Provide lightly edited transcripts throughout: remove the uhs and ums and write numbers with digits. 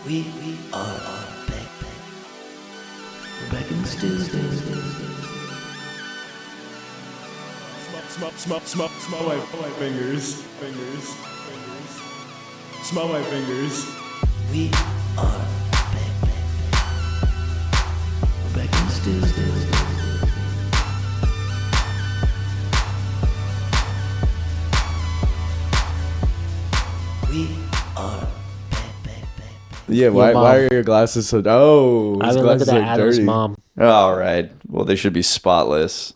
We are back. We're back in the stew. Smell my fingers. Smell my fingers. We are back. We're back in the stew. We are back. Yeah, why are your glasses so... Oh, I his would look at glasses are that Adam's dirty. mom. All right. Well, they should be spotless.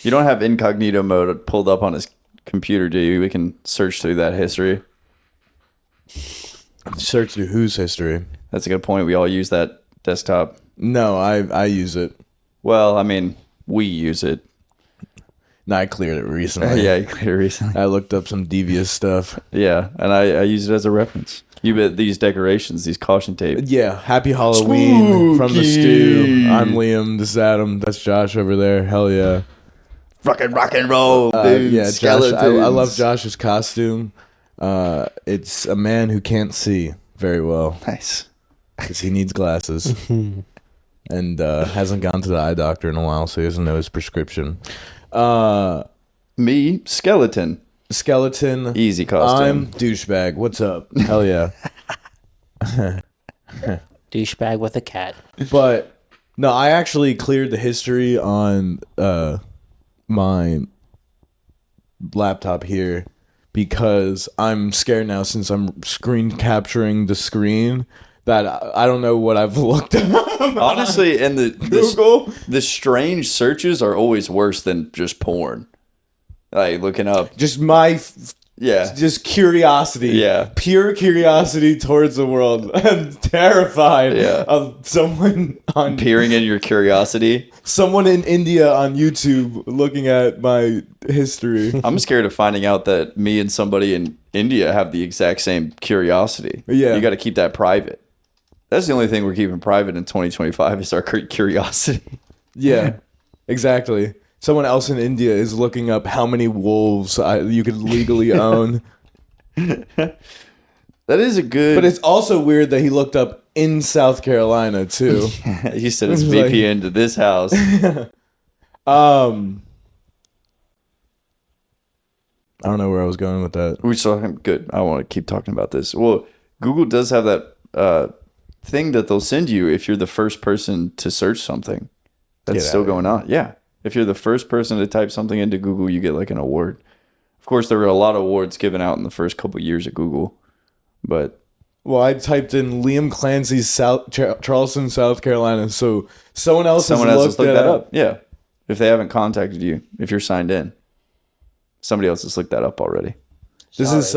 You don't have incognito mode pulled up on his computer, do you? We can search through that history. Search through whose history? That's a good point. We all use that desktop. No, I use it. Well, I mean, we use it. No, I cleared it recently. Yeah, you cleared it recently. I looked up some devious stuff. Yeah, and I use it as a reference. You bet these decorations, these caution tape. Yeah, happy Halloween Spooky. from the stew. I'm Liam. This is Adam. That's Josh over there. Hell yeah. Fucking rock and roll, dude. Yeah, Josh. Skeletons. I love Josh's costume. It's a man who can't see very well Nice. because he needs glasses and hasn't gone to the eye doctor in a while, so he doesn't know his prescription. Me, skeleton. Skeleton. Easy costume. I'm douchebag. What's up? Hell yeah. Douchebag with a cat. But no, I actually cleared the history on my laptop here because I'm scared now since I'm screen capturing the screen that I don't know what I've looked up. Honestly, and Google. the strange searches are always worse than just porn. Like looking up. Just my Yeah. just curiosity. Yeah. Pure curiosity towards the world. I'm terrified Yeah. of someone Peering in your curiosity. someone in India on YouTube looking at my history. I'm scared of finding out that me and somebody in India have the exact same curiosity. Yeah. You got to keep that private. That's the only thing we're keeping private in 2025 is our curiosity. Yeah, exactly. Someone else in India is looking up how many wolves you could legally own. That is a good. But it's also weird that he looked up in South Carolina too. He said it's Like- VPN to this house. I don't know where I was going with that. We saw him. Good. I want to keep talking about this. Well, Google does have that thing that they'll send you if you're the first person to search something. That's Get still outta going on. Yeah. If you're the first person to type something into Google, you get like an award. Of course, there were a lot of awards given out in the first couple of years at Google, but Well, I typed in Liam Clancy's Charleston, South Carolina, so someone else someone has else has looked looked that that up. up. Yeah. If they haven't contacted you, if you're signed in, somebody else has looked that up already. This is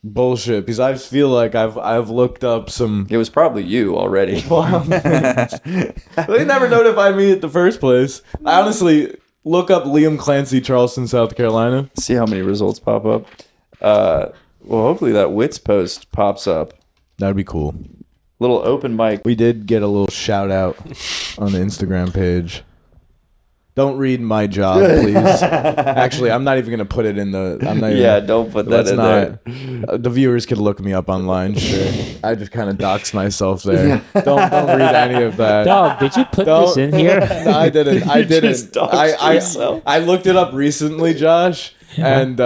bullshit because I feel like I've looked up some. It was probably you already. They never notified me at the first place. I honestly look up Liam Clancy, Charleston, South Carolina. See how many results pop up. Well, hopefully that Wits post pops up. That'd be cool. Little open mic. We did get a little shout out on the Instagram page. Don't read my job, please. Actually, I'm not even gonna put it in the. I'm not. Yeah, Even, don't put that let's in not. there. The viewers could look me up online. Sure, I just kind of doxed myself there. Don't read any of that. Dog, did you put this in here? No, I didn't. I didn't. just doxed yourself. I looked it up recently, Josh, and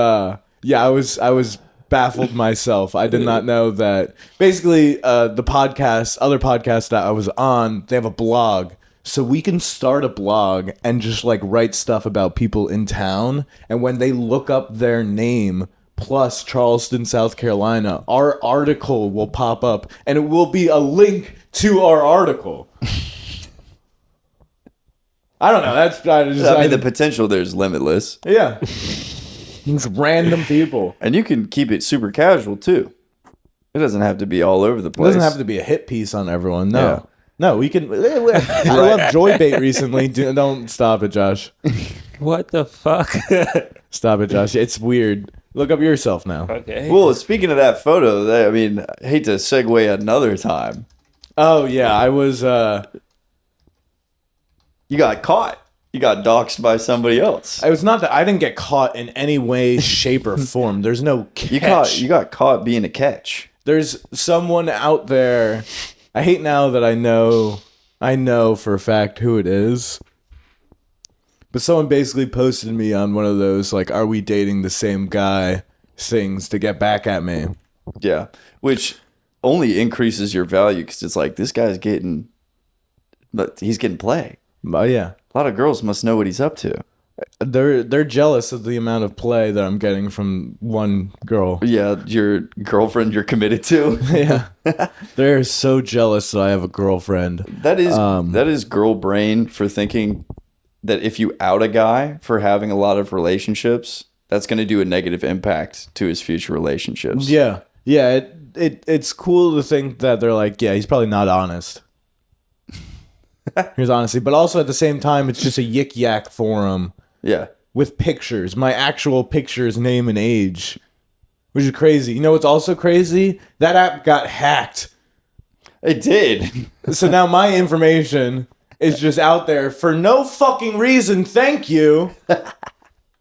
yeah, I was baffled myself. I did not know that. Basically, the other podcast that I was on, they have a blog. So we can start a blog and just like write stuff about people in town. And when they look up their name plus Charleston, South Carolina, our article will pop up and it will be a link to our article. I don't know. I mean, the potential there's limitless. yeah. These random people. And you can keep it super casual, too. It doesn't have to be all over the It place. doesn't have to be a hit piece on everyone. No. Yeah. No, we can. I love joy bait recently. Don't stop it, Josh. What the fuck? Stop it, Josh. It's weird. Look up yourself now. Okay. Well, speaking of that photo, I mean, I hate to segue another time. Oh, yeah. I was. You got caught. You got doxxed by somebody else. It was not that I didn't get caught in any way, shape, or form. There's no catch. You got caught being a catch. there's someone out there. I hate now that I know for a fact who it is. But someone basically posted me on one of those, like, are we dating the same guy things to get back at me. Yeah, which only increases your value because it's like this guy's getting, but he's getting play. Oh yeah, a lot of girls must know what he's up to. They're jealous of the amount of play that I'm getting from one girl. Yeah, your girlfriend you're committed to. Yeah, they're so jealous that I have a girlfriend. That is girl brain for thinking that if you out a guy for having a lot of relationships, that's going to do a negative impact to his future relationships. Yeah. It's cool to think that they're like, yeah, he's probably not honest. Here's honesty, but also at the same time, it's just a yik yak forum. Yeah, with pictures, my actual pictures, name, and age, which is crazy. You know what's also crazy? That app got hacked. It did. So now my information is just out there for no fucking reason. Thank you.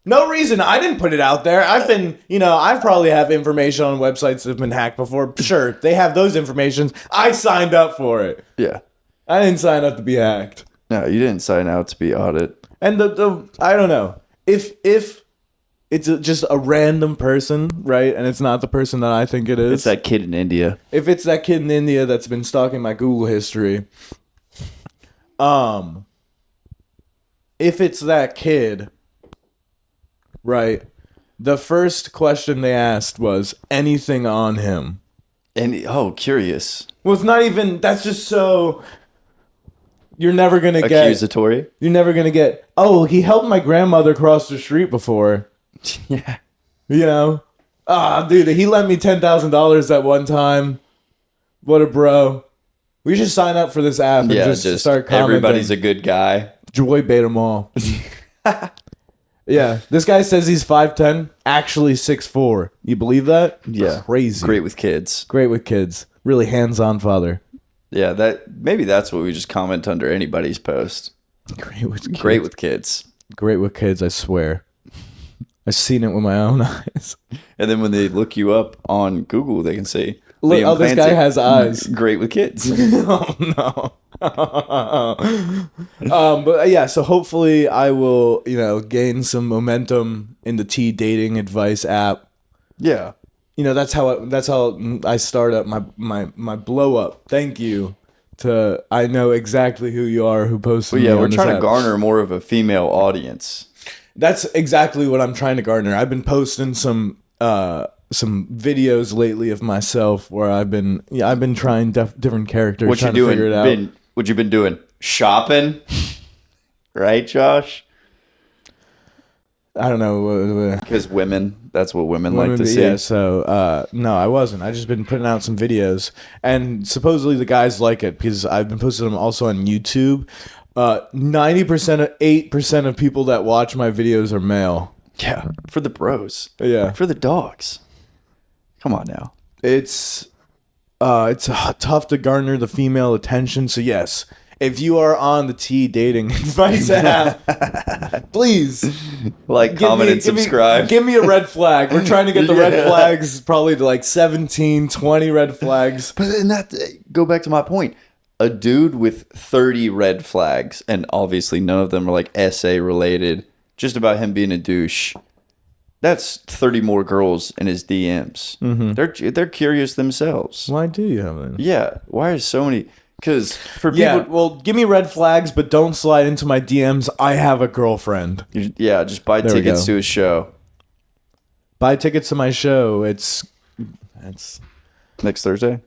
No reason. I didn't put it out there. I probably have information on websites that have been hacked before. Sure, they have those informations. I signed up for it. Yeah. I didn't sign up to be hacked. No, you didn't sign out to be audited. And the I don't know. If it's just a random person, right? And it's not the person that I think it is. It's that kid in India. If it's that kid in India that's been stalking my Google history, if it's that kid, right? The first question they asked was anything on him. And curious. Well, it's not even. That's just so. You're never gonna get accusatory. You're never gonna get. Oh, he helped my grandmother cross the street before. Yeah. You know, dude, he lent me $10,000 that one time. What a bro. We should sign up for this app and just start commenting. Everybody's a good guy. Joy bait them all. Yeah, this guy says he's 5'10", actually 6'4". You believe that? Yeah. Crazy. Great with kids. Great with kids. Really hands-on father. Yeah, maybe that's what we just comment under anybody's post. Great with kids. Great with kids. Great with kids, I swear. I've seen it with my own eyes. And then when they look you up on Google, they can say, look, this guy has eyes. Great with kids. Oh, no. But yeah, so hopefully I will, gain some momentum in the Pea Dating Advice app. Yeah. That's how I start up my blow up. Thank you to I know exactly who you are who posted. Well, yeah, we're on trying this to app. garner more of a female audience. That's exactly what I'm trying to garner. I've been posting some videos lately of myself where I've been trying different characters. What you doing? Figure it out. What you been doing? Shopping, right, Josh? I don't know. Because that's what women like to see. Yeah, so no, I wasn't. I just been putting out some videos, and supposedly the guys like it because I've been posting them also on YouTube. 8% of people that watch my videos are male. Yeah, for the bros. Yeah, for the dogs. Come on now. It's tough to garner the female attention. So yes, if you are on the Pea Dating Advice app, please comment and subscribe. Give me a red flag. We're trying to get the red flags probably to like 17, 20 red flags. But then go back to my point. A dude with 30 red flags, and obviously none of them are like essay related, just about him being a douche. That's 30 more girls in his DMs. Mm-hmm. They're curious themselves. Why do you have that? Yeah. Why are so many? Because for people, yeah. Well, give me red flags, but don't slide into my DMs. I have a girlfriend. Yeah, just buy tickets to his show. Buy tickets to my show. It's next Thursday.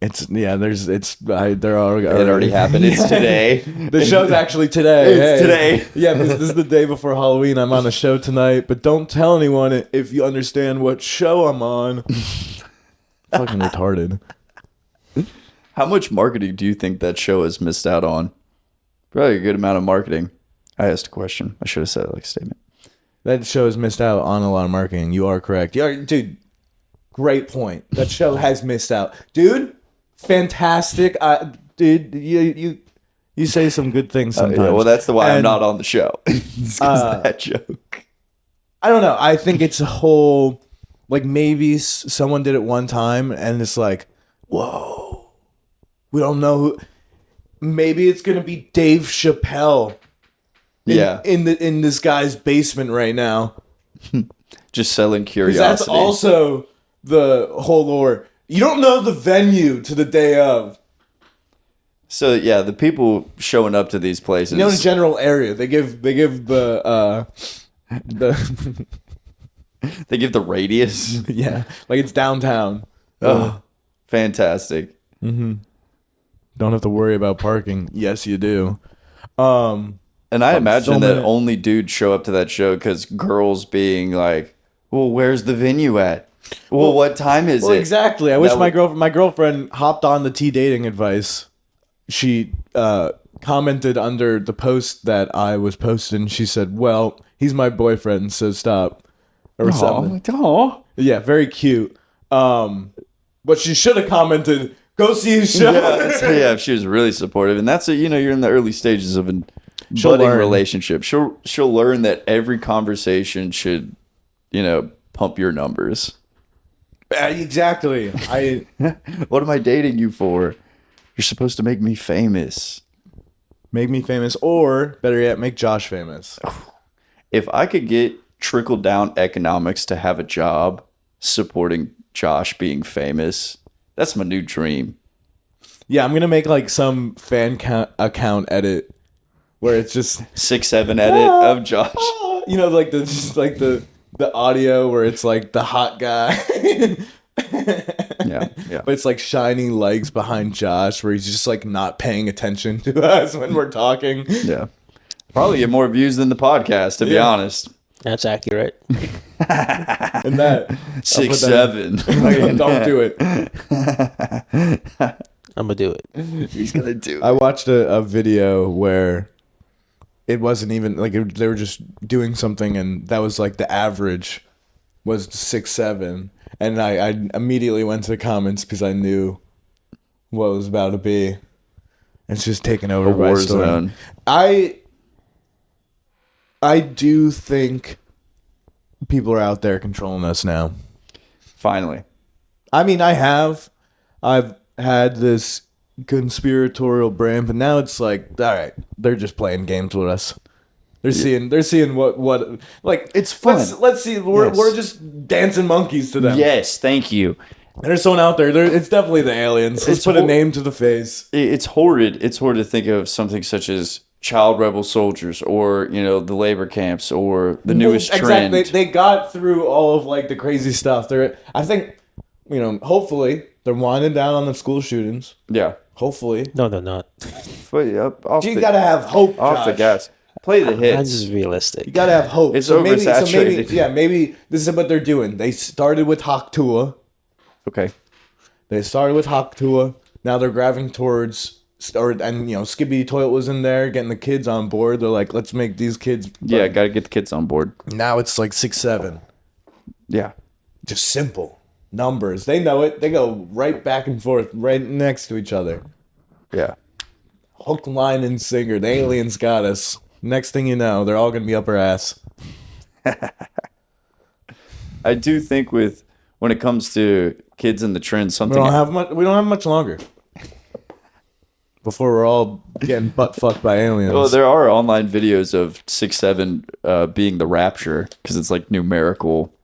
They're already. It already happened. It's today. The show's actually today. It's today. Yeah, this is the day before Halloween. I'm on a show tonight, but don't tell anyone if you understand what show I'm on. Fucking retarded. How much marketing do you think that show has missed out on? Probably a good amount of marketing. I asked a question. I should have said it like a statement. That show has missed out on a lot of marketing. You are correct. Dude, great point. That show has missed out. Dude, fantastic. Dude, you say some good things sometimes. Yeah, well, that's why I'm not on the show. It's 'cause that joke. I don't know. I think it's a whole... like maybe someone did it one time and it's like, whoa, we don't know who. Maybe it's gonna be Dave Chappelle. In this guy's basement right now. Just selling 'Cause curiosity. that's also the whole lore. You don't know the venue to the day of. So yeah, the people showing up to these places. You know, the general area. They give the they give the radius. yeah, like it's downtown. Oh, fantastic. Don't have to worry about parking. Yes, you do. And I imagine that filming it. only dudes show up to that show because girls being like, well, where's the venue at? Well, what time is Well, it? exactly. I wish That my girlfriend hopped on the Tea Dating Advice. She commented under the post that I was posting. She said, "Well, he's my boyfriend, so stop." Or something. Aw. Yeah, very cute. But she should have commented, "Go see his show." Yeah, if she was really supportive. And that's you're in the early stages of a She'll budding learn. relationship. She'll learn that every conversation should, pump your numbers. Exactly. What am I dating you for? You're supposed to make me famous. Make me famous, or better yet, make Josh famous. If I could get trickle down economics to have a job supporting Josh being famous, that's my new dream. Yeah, I'm gonna make like some account edit where it's just 6-7 edit of Josh. you know, like the audio where it's like the hot guy. Yeah. But it's like shining lights behind Josh where he's just like not paying attention to us when we're talking. Yeah. Probably get more views than the podcast, to be Yeah. honest. That's accurate. And that 6-7. don't do it. I'm gonna do it. He's gonna do I watched a video where it wasn't even like they were just doing something and that was like the average was 6-7. And I immediately went to the comments because I knew what it was about to be. It's just taken over A by war storm. zone. I do think people are out there controlling us now. Finally. I mean, I've had this conspiratorial brain, but now it's like, all right, they're just playing games with us. They're seeing what like It's fun. Let's see. We're Yes. we're just dancing monkeys to them. Yes, thank you. There's someone out there. It's definitely the aliens. Let's It's put a name to the face. It's horrid. It's horrid to think of something such as child rebel soldiers or, the labor camps or the newest trend. Exactly. They got through all of like the crazy stuff. I think, hopefully they're winding down on the school shootings. Yeah. Hopefully. No, they're not. But, off You the, gotta have hope, off the Josh. gas. Play the That's hits. just realistic. You gotta have hope. It's maybe, oversaturated. maybe this is what they're doing. They started with Haktua. Okay. They started with Haktua. Now they're grabbing towards, Skibbity Toilet was in there, getting the kids on board. They're like, let's make these kids. Yeah, got to get the kids on board. Now it's like 6-7. Yeah. Just simple numbers. They know it. They go right back and forth, right next to each other. Yeah. Hook, line, and sinker. The aliens got us. Next thing you know, they're all gonna be up our ass. I do think when it comes to kids in the trend, We something don't have much longer before we're all getting butt fucked by aliens. Well, there are online videos of 6-7 being the rapture because it's like numerical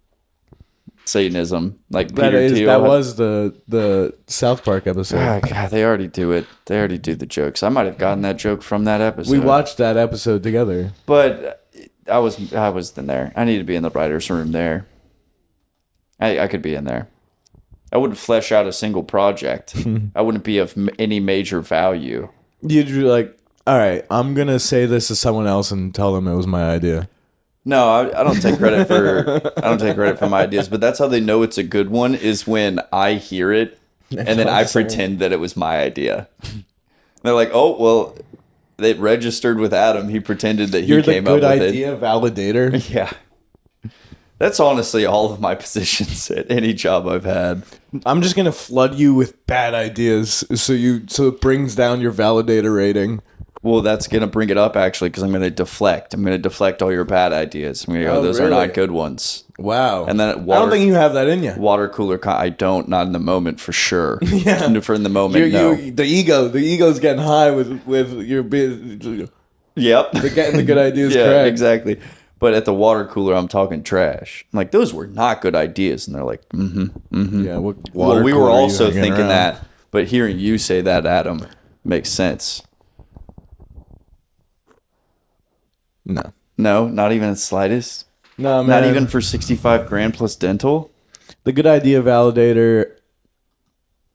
Satanism. Like that was the South Park episode. Oh, God, they already do it. They already do the jokes. I might have gotten that joke from that episode. We watched that episode together. but I was in there. I need to be in the writers' room there. I could be in there. I wouldn't flesh out a single project. I wouldn't be of any major value. You'd be like, all right, I'm gonna say this to someone else and tell them it was my idea. No, I don't take credit for my ideas, but that's how they know it's a good one is when I hear it and then I pretend that it was my idea. They're like, "Oh, well, it registered with Adam. He pretended that he came up with it." You're the good idea validator. Yeah. That's honestly all of my positions at any job I've had. I'm just gonna flood you with bad ideas so it brings down your validator rating. Well, that's going to bring it up, actually, because I'm going to deflect. I'm going to deflect all your bad ideas. I'm going to go, Oh, those are really? not good ones. Wow. And then I don't think you have that in you. Water cooler, I don't, not in the moment for sure. Yeah. For in the moment, The ego's getting high with your Yep. getting the good ideas Yeah, correct. exactly. But at the water cooler, I'm talking trash. I'm like, those were not good ideas. And they're like, Yeah. What well, we were cooler are you also hanging thinking around? that. But hearing you say that, Adam, makes sense. No. No, not even the slightest. No, man. Not even for 65 grand plus dental. The good idea validator. It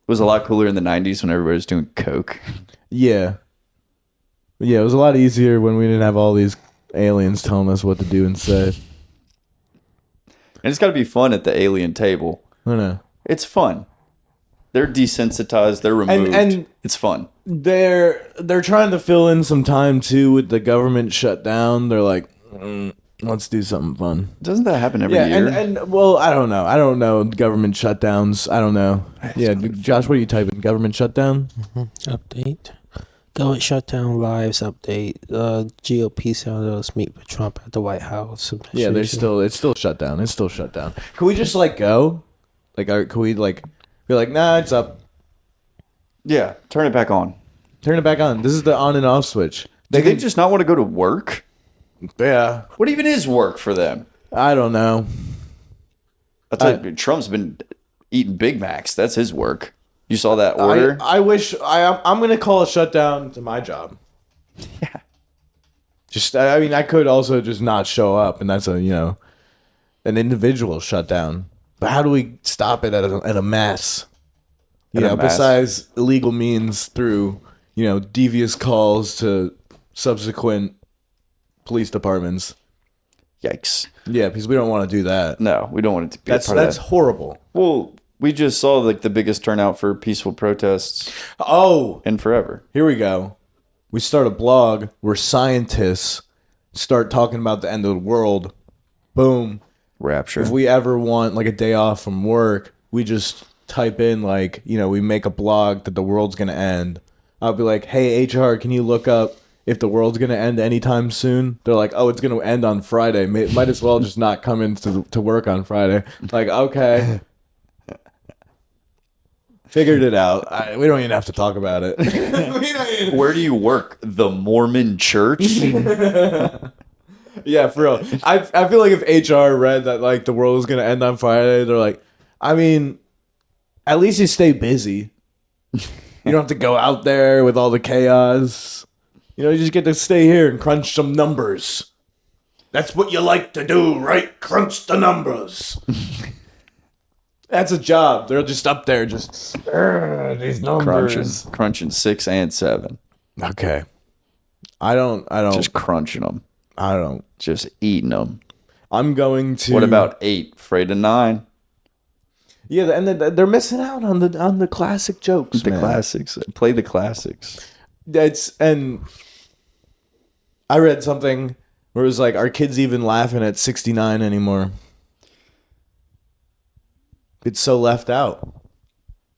was a lot cooler in the 90s when everybody was doing coke. Yeah. Yeah, it was a lot easier when we didn't have all these aliens telling us what to do and say. And it's got to be fun at the alien table. I don't know. It's fun. They're desensitized. They're removed. And it's fun. they're trying to fill in some time too with the government shutdown. They're like, let's do something fun. Doesn't that happen every Yeah, year? and well, I don't know. I don't know government shutdowns. I don't know. Yeah, Josh, what are you typing? Government shutdown? Update. Government shutdown lives update. GOP senators meet with Trump at the White House. Yeah, it's still shut down. It's still shut down. Can we just like go? Like, can we like be like, nah, it's up. Yeah, turn it back on. Turn it back on. This is the on and off switch. Do they just not want to go to work? Yeah, What even is work for them? I don't know. I'll tell you, Trump's been eating Big Macs. That's his work. You saw that order? I wish I'm gonna call a shutdown to my job. Yeah. Just I mean I could also just not show up, and that's an individual shutdown. But how do we stop it at a mass? Besides illegal means through devious calls to subsequent police departments. Yikes. Yeah, because we don't want to do that. No, we don't want it to be That's a part of that. horrible. Well, we just saw like the biggest turnout for peaceful protests Oh, in forever. here we go. We start a blog where scientists start talking about the end of the world. Boom. Rapture. If we ever want like a day off from work, we just type in we make a blog that the world's going to end. I'll be like, hey, HR, can you look up if the world's going to end anytime soon? They're like, oh, it's going to end on Friday. Might as well just not come into to work on Friday. Like, okay. Figured it out. We don't even have to talk about it. Where do you work? The Mormon Church? Yeah, for real. I feel like if HR read that like the world was gonna end on Friday, they're like, I mean, at least you stay busy. You don't have to go out there with all the chaos. You just get to stay here and crunch some numbers. That's what you like to do, right? Crunch the numbers. That's a job. They're just up there, just these numbers. Crunching 6 and 7. Okay. I don't. Just crunching them. I don't. Just eating them. I'm going to. What about 8? Afraid of 9? Yeah, and they're missing out on the classic jokes. The man. classics. Play the classics. And I read something where it was like, are kids even laughing at 69 anymore? It's so left out.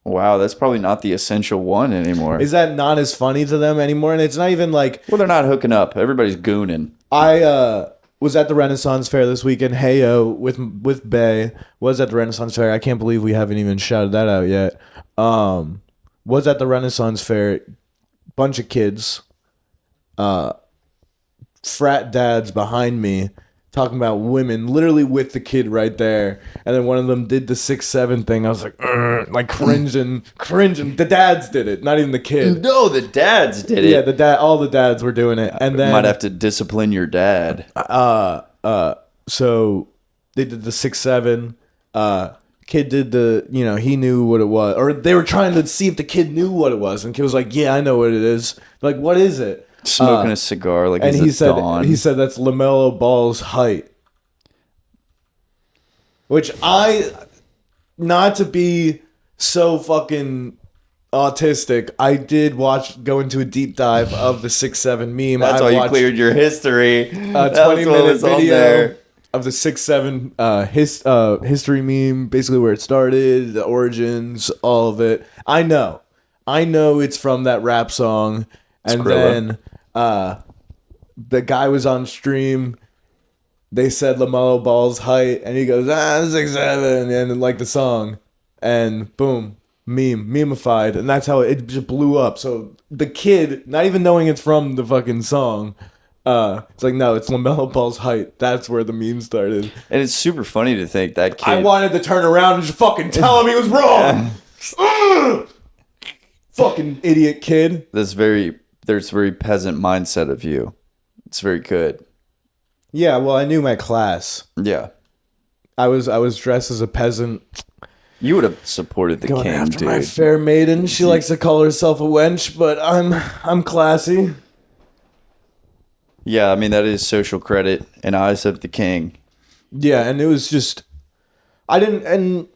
Wow, that's probably not the essential one anymore. Is that not as funny to them anymore? And it's not even like... Well, they're not hooking up. Everybody's gooning. I was at the Renaissance Fair this weekend. Heyo with Bay. Was at the Renaissance Fair. I can't believe we haven't even shouted that out yet. Was at the Renaissance Fair. Bunch of kids. Frat dads behind me. Talking about women, literally with the kid right there. And then one of them did the 6'7" thing. I was like cringing. The dads did it, not even the kid. No, the dads did it. Yeah, all the dads were doing it. And then might have to discipline your dad. so they did the 6'7". Kid did the, he knew what it was. Or they were trying to see if the kid knew what it was. And kid was like, yeah, I know what it is. Like, what is it? Smoking a cigar like and he's Dawn. he said that's LaMelo Ball's height. Which not to be so fucking autistic, I did go into a deep dive of the 6'7" meme. That's why you cleared your history. A 20-minute video of the 6'7" history meme, basically where it started, the origins, all of it. I know it's from that rap song. And then The guy was on stream. They said LaMelo Ball's height, and he goes, 6'7", and like the song, and boom, memeified, and that's how it just blew up. So the kid, not even knowing it's from the fucking song, it's like, no, it's LaMelo Ball's height. That's where the meme started. And it's super funny to think that kid. I wanted to turn around and just fucking tell him he was wrong. Fucking idiot kid. There's very peasant mindset of you. It's very good. Yeah, well, I knew my class. Yeah. I was dressed as a peasant. You would have supported the Going king, after dude. my fair maiden. She likes to call herself a wench, but I'm classy. Yeah, I mean, that is social credit in eyes of the king. Yeah, and it was just, and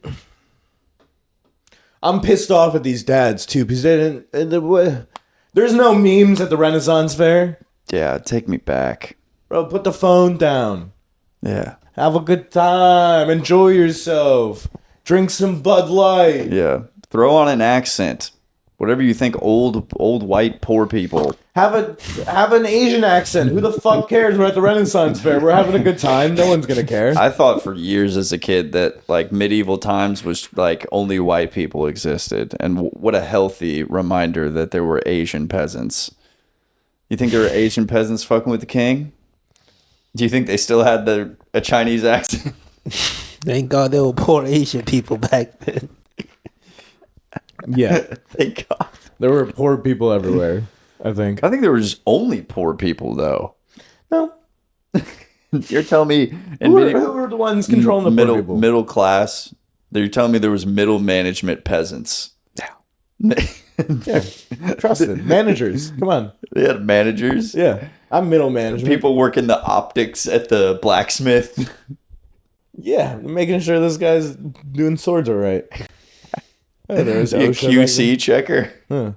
I'm pissed off at these dads too because they didn't. There's no memes at the Renaissance Fair. Yeah, take me back. Bro, put the phone down. Yeah. Have a good time. Enjoy yourself. Drink some Bud Light. Yeah. Throw on an accent. Whatever you think old white poor people. Have an Asian accent. Who the fuck cares? We're at the Renaissance Fair. We're having a good time. No one's gonna care. I thought for years as a kid that like medieval times was like only white people existed, and what a healthy reminder that there were Asian peasants. You think there were Asian peasants fucking with the king? Do you think they still had a Chinese accent? Thank God there were poor Asian people back then. Yeah, Thank God. there were poor people everywhere. I think. I think there was only poor people though. No. You're telling me in Who were the ones controlling the poor people? middle class? You're telling me there was middle management peasants? Yeah. Yeah, trusted managers. Come on. They had managers. Yeah, I'm middle management. People working the optics at the blacksmith. Yeah, making sure this guy's doing swords all right. Hey, there's A OSHA QC checker. Huh.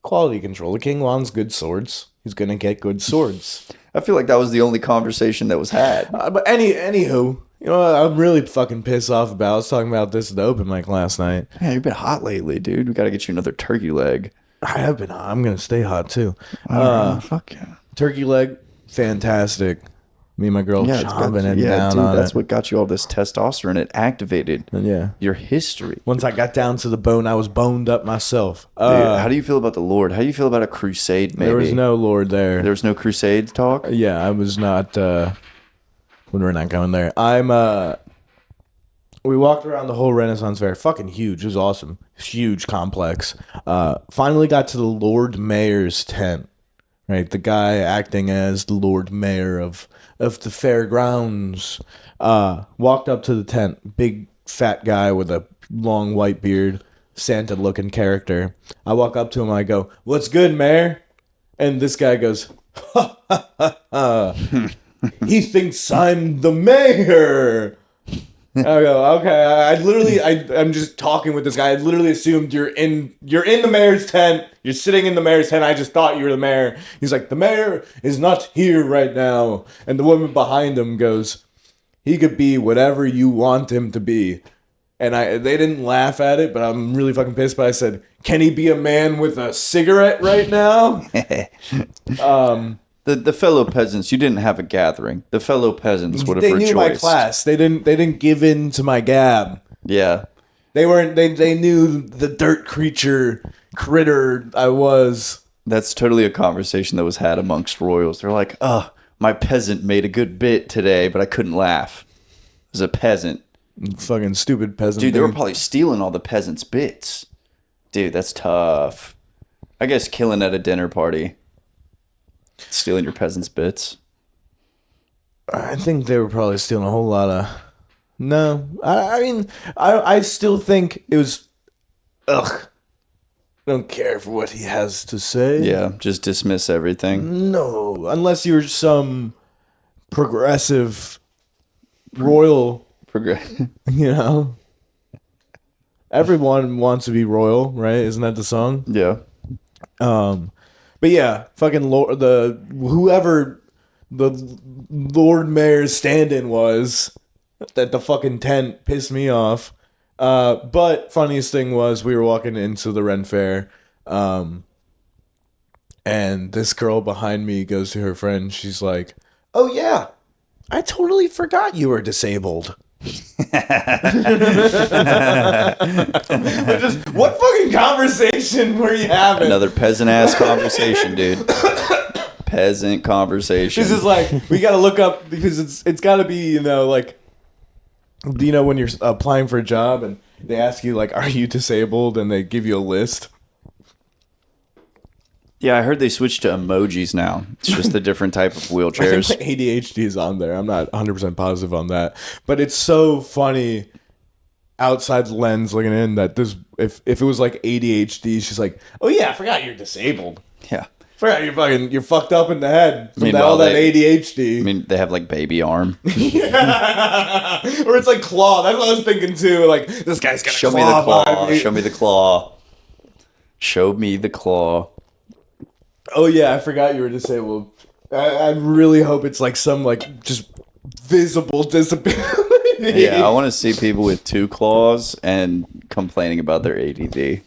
Quality control. The king wants good swords. He's gonna get good swords. I feel like that was the only conversation that was had. But anywho, you know what I'm really fucking pissed off about? I was talking about this at the open mic last night. Man, you've been hot lately, dude. We got to get you another turkey leg. I have been. I'm gonna stay hot too. Fuck yeah. Turkey leg, fantastic. Me and my girl chomping it down dude, on that's it. what got you all this testosterone. It activated Yeah. your history. Once I got down to the bone, I was boned up myself. Dude, how do you feel about the Lord? How do you feel about a crusade, maybe? There was no Lord there. There was no crusade talk? Yeah, I was not. When we're not going there, we walked around the whole Renaissance Fair. Fucking huge. It was awesome. Huge complex. Finally got to the Lord Mayor's tent. Right, the guy acting as the Lord Mayor of the fairgrounds. Walked up to the tent. Big fat guy with a long white beard, Santa looking character. I walk up to him. I go, "What's good, Mayor?" And this guy goes, "Ha ha ha ha." He thinks I'm the mayor. I go, okay. I'm just talking with this guy. I literally assumed you're in the mayor's tent. You're sitting in the mayor's tent. I just thought you were the mayor. He's like, the mayor is not here right now. And the woman behind him goes, he could be whatever you want him to be. And they didn't laugh at it, but I'm really fucking pissed. But I said, can he be a man with a cigarette right now? The fellow peasants, you didn't have a gathering. The fellow peasants would have They rejoiced. knew my class. They didn't give in to my gab. Yeah. They weren't. They knew the dirt critter I was. That's totally a conversation that was had amongst royals. They're like, my peasant made a good bit today, but I couldn't laugh. It was a peasant. Fucking stupid peasant. Dude, they were thing. probably stealing all the peasants' bits. Dude, that's tough. I guess killing at a dinner party. Stealing your peasants' bits. I think they were probably stealing a whole lot of. No, I mean, I still think it was. Ugh. Don't care for what he has to say. Yeah, just dismiss everything. No, unless you're some progressive royal. You know, everyone wants to be royal, right? Isn't that the song? Yeah. But yeah, fucking whoever the Lord Mayor's stand-in was at the fucking tent pissed me off. But funniest thing was we were walking into the Ren Fair, And this girl behind me goes to her friend. She's like, "Oh yeah, I totally forgot you were disabled." What fucking conversation were you having? Another peasant ass conversation, dude. Peasant conversation. This is like, we gotta look up, because it's gotta be, like, when you're applying for a job and they ask you, like, are you disabled, and they give you a list. Yeah, I heard they switched to emojis now. It's just a different type of I wheelchairs. think my ADHD is on there. I'm not 100% positive on that, but it's so funny outside the lens looking in that this, if it was like ADHD, she's like, "Oh yeah, I forgot you're disabled. Yeah. Forgot you're fucked up in the head from Meanwhile, all that they- ADHD." I mean, they have like baby arm. Or it's like claw. That's what I was thinking too. Like, this guy's got a Show me claw the claw. behind me. Show me the claw. Show me the claw. Oh yeah, I forgot you were disabled. I really hope it's like some like just visible disability. Yeah, I want to see people with 2 claws and complaining about their ADD.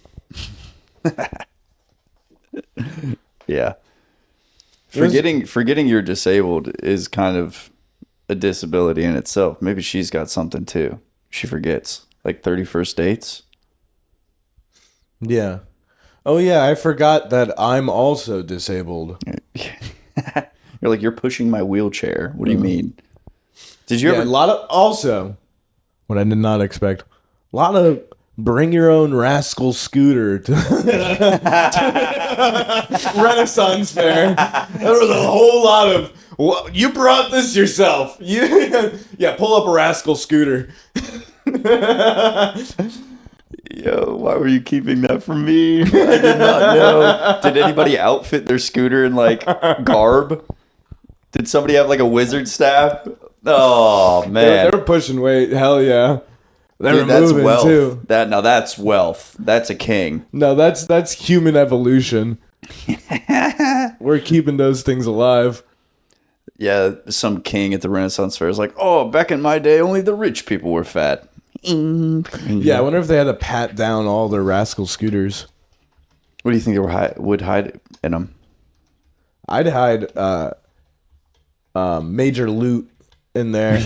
Yeah. Forgetting you're disabled is kind of a disability in itself. Maybe she's got something too. She forgets. Like 31st dates. Yeah. Oh yeah, I forgot that I'm also disabled. You're like, you're pushing my wheelchair. What do you mean? Did you Yeah, a ever? lot of also what I did not expect. A lot of bring your own rascal scooter to Renaissance Fair. There was a whole lot of, "Well, you brought this yourself. Yeah, pull up a rascal scooter." Yo, why were you keeping that from me? I did not know. Did anybody outfit their scooter in like garb? Did somebody have like a wizard staff? Oh man, They were pushing weight. Hell yeah. They were dude, that's moving wealth. too. That's wealth. That's a king. No, that's human evolution. We're keeping those things alive. Yeah, some king at the Renaissance Fair is like, oh, back in my day, only the rich people were fat. Yeah, I wonder if they had to pat down all their rascal scooters. What do you think they would hide in them? I'd hide major loot in there.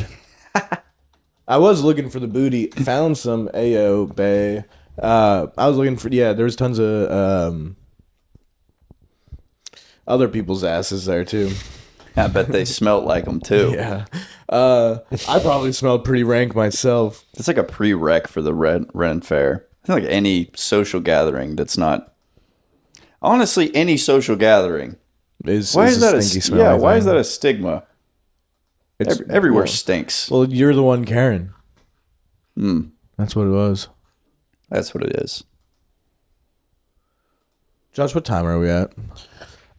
I was looking for the booty. Found some Ayo Bay. I was looking for, there was tons of other people's asses there too. I bet they smelt like them too. Yeah. I probably smelled pretty rank myself. It's like a prereq for the Ren Fair. I think like any social gathering that's not, honestly, any social gathering. Why is that a stinky smell? yeah? Why is that a stigma? It's Everywhere well, stinks. Well, you're the one, Karen. That's what it was. That's what it is. Josh, what time are we at?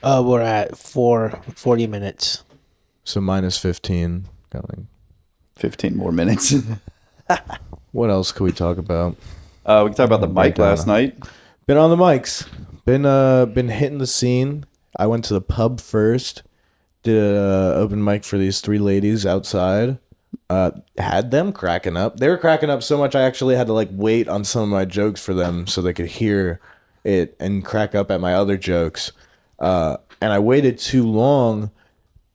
We're at 40 minutes. So minus 15. Got like, 15 more minutes. what else could we talk about? We can talk about the mic last night. Been on the mics. Been hitting the scene. I went to the pub first. Did an open mic for these 3 ladies outside. Had them cracking up. They were cracking up so much I actually had to like wait on some of my jokes for them so they could hear it and crack up at my other jokes. And I waited too long,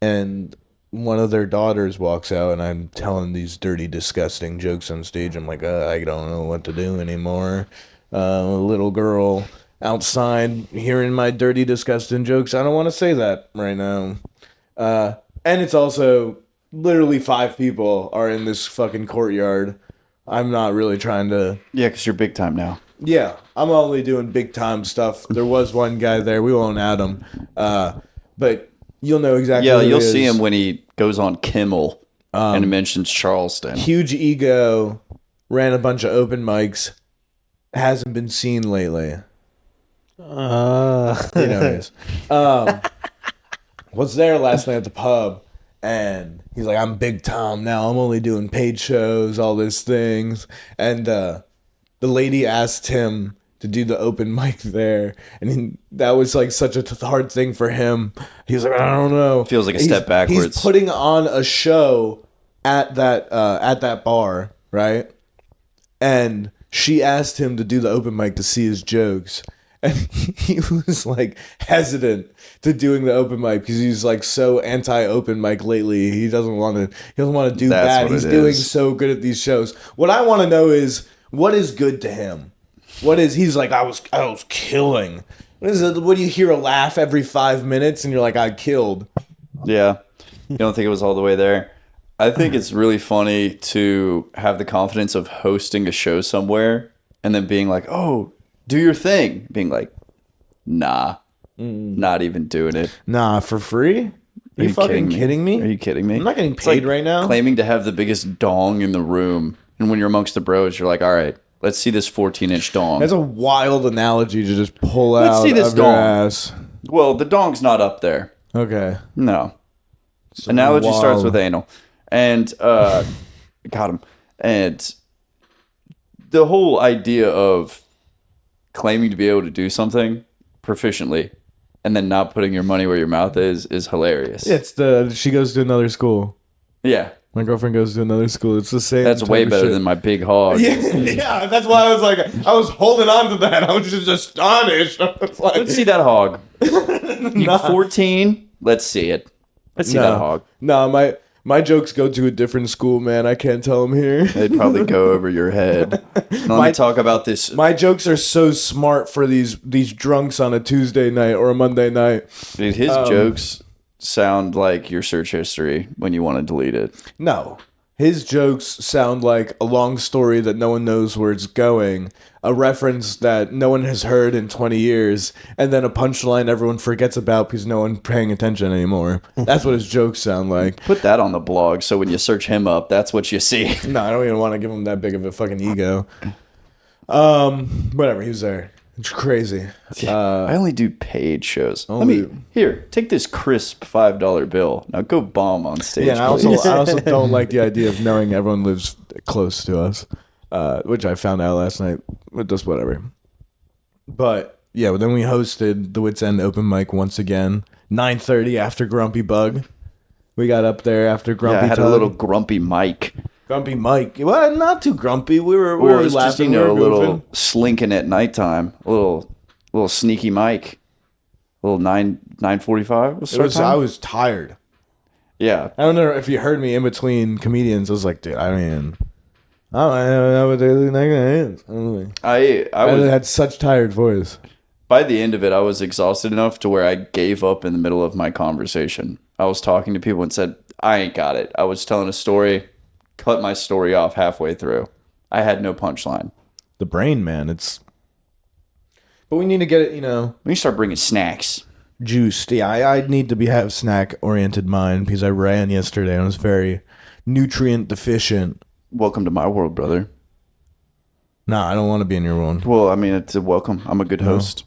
and one of their daughters walks out, and I'm telling these dirty, disgusting jokes on stage. I'm like, I don't know what to do anymore. A little girl outside hearing my dirty, disgusting jokes. I don't want to say that right now. And it's also literally 5 people are in this fucking courtyard. I'm not really trying to. Yeah, because you're big time now. Yeah, I'm only doing big time stuff. There was one guy there. We won't add him. But you'll know exactly Yeah, who you'll he see is. him when he goes on Kimmel and mentions Charleston. Huge ego. Ran a bunch of open mics. Hasn't been seen lately. You know who he is. Was there last night at the pub, and he's like, I'm Big Tom now. I'm only doing paid shows, all these things. And the lady asked him to do the open mic there, and that was like such a hard thing for him. He was like, I don't know. Feels like a step backwards. He's putting on a show at that bar, right? And she asked him to do the open mic to see his jokes, and he was like hesitant to doing the open mic because he's like so anti-open mic lately. He doesn't want to do That's bad. what He's it doing is. so good at these shows. What I want to know is what is good to him. He's like, I was killing. What is it? What do you hear a laugh every 5 minutes and you're like, I killed. Yeah. You don't think it was all the way there? I think it's really funny to have the confidence of hosting a show somewhere and then being like, oh, do your thing. Being like, nah, not even doing it. Nah, for free? Are you fucking kidding me? Are you kidding me? I'm not getting It's paid like right now. Claiming to have the biggest dong in the room. And when you're amongst the bros, you're like, all right, let's see this 14-inch dong. That's a wild analogy to just pull Let's out see this of your dong. ass. Well, the dong's not up there. Okay. No. Analogy starts wild. with anal. And got him. And the whole idea of claiming to be able to do something proficiently and then not putting your money where your mouth is hilarious. It's she goes to another school. Yeah. My girlfriend goes to another school. It's the same. That's type way of better shit. than my big hog. Yeah, that's why I was like, I was holding on to that. I was just astonished. I was like, Let's see that hog. You 14? Let's see it. Let's see that hog. No, my jokes go to a different school, man. I can't tell them here. They'd probably go over your head. Let me talk about this. My jokes are so smart for these drunks on a Tuesday night or a Monday night. Dude, his jokes sound like your search history when you want to delete it. No. His jokes sound like a long story that no one knows where it's going, a reference that no one has heard in 20 years, and then a punchline everyone forgets about because no one's paying attention anymore. That's what his jokes sound like. Put that on the blog so when you search him up, that's what you see. No, I don't even want to give him that big of a fucking ego. Whatever, he was there. It's crazy. I only do paid shows. Only- Here, take this crisp $5 bill. Now go bomb on stage. Yeah, and please. I also don't like the idea of knowing everyone lives close to us, which I found out last night. But just whatever. But yeah, then we hosted the Wits End open mic once again. 9:30 after Grumpy Bug. We got up there after Grumpy. I had Tug. a little grumpy mic. Grumpy Mike. Well, not too grumpy. We were Well, it was just, laughing. a we were little goofing. slinking at nighttime. A little sneaky mic. A little 9:45. I was tired. Yeah. I don't know if you heard me in between comedians. I was like, dude, I don't know what they look like. I I was had such tired voice. by the end of it, I was exhausted enough to where I gave up in the middle of my conversation. I was talking to people and said, I ain't got it. I was telling a story, cut my story off halfway through. I had no punchline. The brain, man. But we need to get it, When you start bringing snacks, juiced. Yeah, I need to have snack oriented mind because I ran yesterday and I was very nutrient deficient. welcome to my world, brother. Nah, I don't want to be in your world. Well, I mean, it's a welcome. I'm a good host.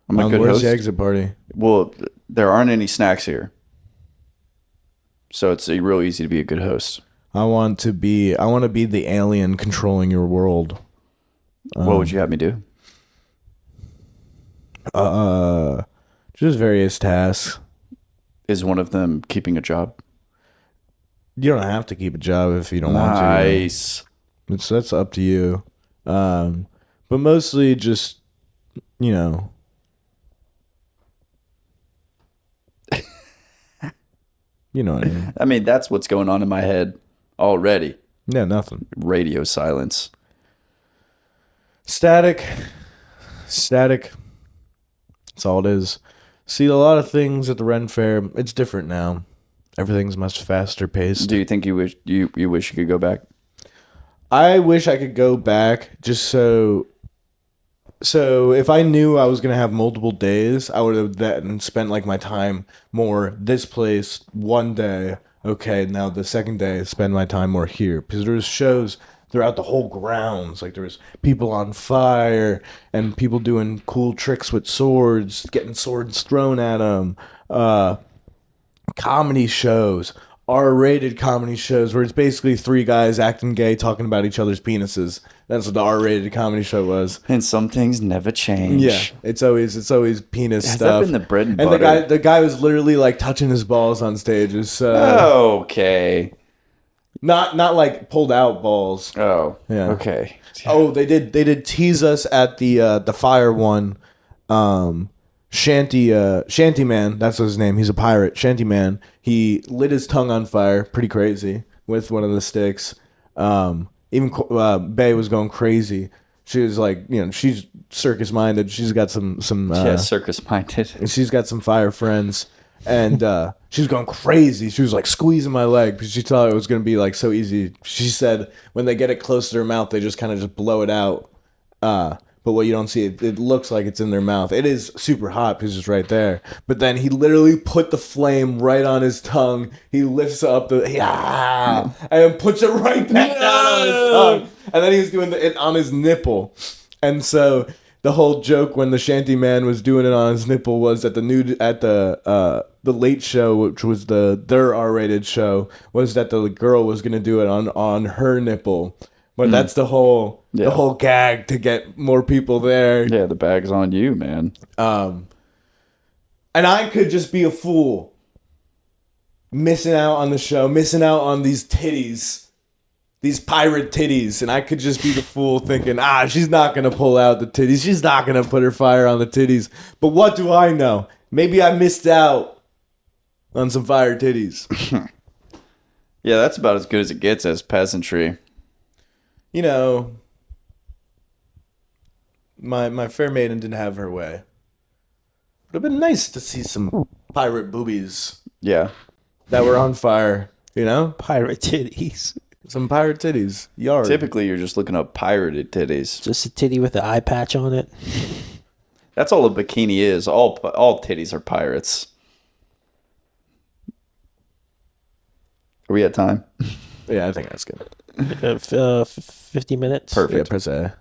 I'm a good Where's host. the exit party? Well, there aren't any snacks here. So it's real easy to be a good host. I want to be the alien controlling your world. What would you have me do? Just various tasks. Is one of them keeping a job? You don't have to keep a job if you don't want to. Nice. That's up to you. But mostly just, you know. You know what I mean? I mean, that's what's going on in my head already. Yeah, nothing. Radio silence. Static. That's all it is. See, a lot of things at the Ren Fair, it's different now. Everything's much faster paced. Do you think you wish you could go back? I wish I could go back just so if I knew I was going to have multiple days, I would have then spent like my time more this place one day. Okay, now the second day, spend my time more here. Because there was shows throughout the whole grounds. Like there was people on fire and people doing cool tricks with swords, getting swords thrown at them. Comedy shows, R-rated comedy shows where it's basically three guys acting gay talking about each other's penises. That's what the R-rated comedy show was. And some things never change. Yeah, it's always penis Has stuff. that been the bread and and butter? the guy was literally like touching his balls on stage. It's Okay. not like pulled out balls. Oh. Yeah. Okay. Oh, they did tease us at the fire one Shanty Man, that's his name. He's a pirate. Shanty Man. He lit his tongue on fire, pretty crazy, with one of the sticks. Even Bay was going crazy. She was like, she's circus minded. She's got some circus minded. and she's got some fire friends, and she was going crazy. She was like squeezing my leg because she thought it was gonna be like so easy. She said when they get it close to their mouth, they just kind of just blow it out. But what you don't see, it looks like it's in their mouth. It is super hot because it's right there. But then he literally put the flame right on his tongue. He lifts up and then puts it right back down on his tongue. And then he was doing it on his nipple. And so the whole joke when the Shanty Man was doing it on his nipple was at the Late Show, which was their R-rated show, was that the girl was gonna do it on her nipple. But that's the whole gag to get more people there. Yeah, the bag's on you, man. And I could just be a fool, missing out on the show, missing out on these titties, these pirate titties, and I could just be the fool thinking, she's not gonna pull out the titties, she's not gonna put her fire on the titties. But what do I know? Maybe I missed out on some fire titties. Yeah, that's about as good as it gets as peasantry. My fair maiden didn't have her way. It would have been nice to see some pirate boobies. Yeah. That were on fire, Pirate titties. Some pirate titties. Yard. Typically, you're just looking up pirated titties. Just a titty with an eye patch on it. That's all a bikini is. All titties are pirates. Are we at time? Yeah, I think that's good. 50 minutes. Perfect. Yeah, press A.